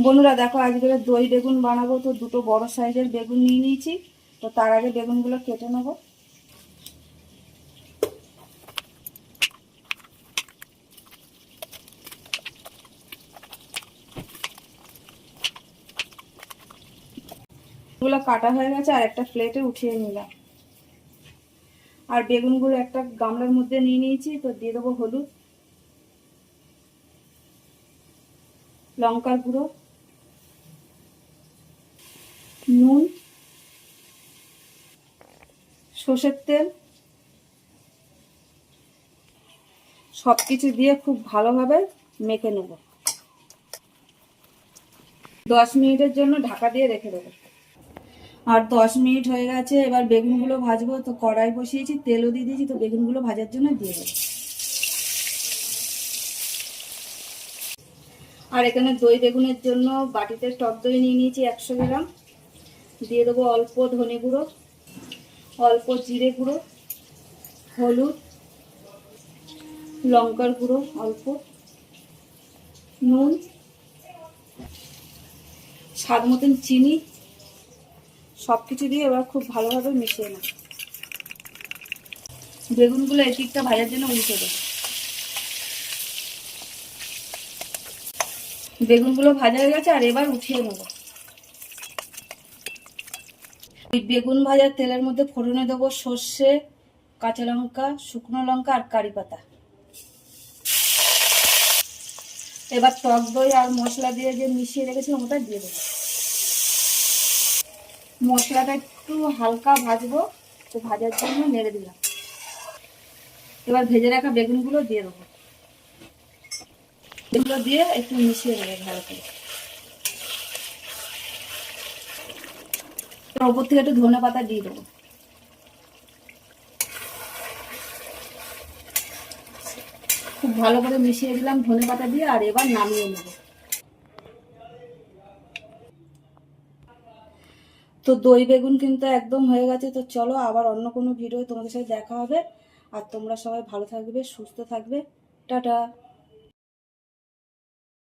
বন্ধুরা দেখো, আজকে দই বেগুন বানাবো। তো দুটো বড় সাইজের বেগুন নিয়ে নিয়েছি। তো তার আগে বেগুনগুলো কেটে নেবো। এগুলো কাটা হয়ে গেছে, আর একটা প্লেটে উঠিয়ে নিলাম। আর বেগুনগুলো একটা গামলার মধ্যে নিয়ে নিয়েছি। তো দিয়ে দেবো হলুদ, লঙ্কার গুঁড়ো, নুন, সর্ষের তেল, সবকিছু দিয়ে খুব ভালোভাবে মেখে নেব। 10 মিনিটের জন্য ঢাকা দিয়ে রেখে দেবো। আর 10 মিনিট হয়ে গেছে। এবার বেগুনগুলো ভাজবো। তো কড়াই বসিয়েছি, তেলও দিয়ে দিয়েছি। তো বেগুনগুলো ভাজার জন্য দিয়ে দেবো। আর এখানে দই বেগুনের জন্য বাটিতে টক দই নিয়ে নিয়েছি 100 গ্রাম। দিয়ে দেবো অল্প ধনে গুঁড়ো, অল্প জিরে গুঁড়ো, হলুদ, লঙ্কার গুঁড়ো অল্প, নুন, স্বাদ মতন চিনি, সবকিছু দিয়ে এবার খুব ভালোভাবে মিশিয়ে নেব। বেগুনগুলো এদিকটা ভাজার জন্য উল্টে দেবো। বেগুনগুলো ভাজা হয়ে গেছে, আর এবার উঠিয়ে নেব। ওই বেগুন ভাজার তেলের মধ্যে ফোড়নে দেবো সর্ষে, কাঁচা লঙ্কা, শুকনো লঙ্কা আর কারি পাতা। এবার টক দই আর মশলা দিয়ে যে মিশিয়ে রেখেছিলাম ওটা দিয়ে দেবো। মশলাটা একটু হালকা ভাজবো। তো ভাজার জন্য নেড়ে দিলাম। এবার ভেজে রাখা বেগুনগুলো দিয়ে দেবো। এগুলো দিয়ে একটু মিশিয়ে দেবো ভালো করে। ওপর থেকে একটু ধনে পাতা দিয়ে দেবো। খুব ভালো করে মিশিয়ে দিলাম ধনে পাতা দিয়ে, আর এবার নামিয়ে নেব। তো দই বেগুন কিন্তু একদম হয়ে গেছে। তো চলো আবার অন্য কোনো ভিডিও তোমাদের সাথে দেখা হবে। আর তোমরা সবাই ভালো থাকবে, সুস্থ থাকবে। টাটা।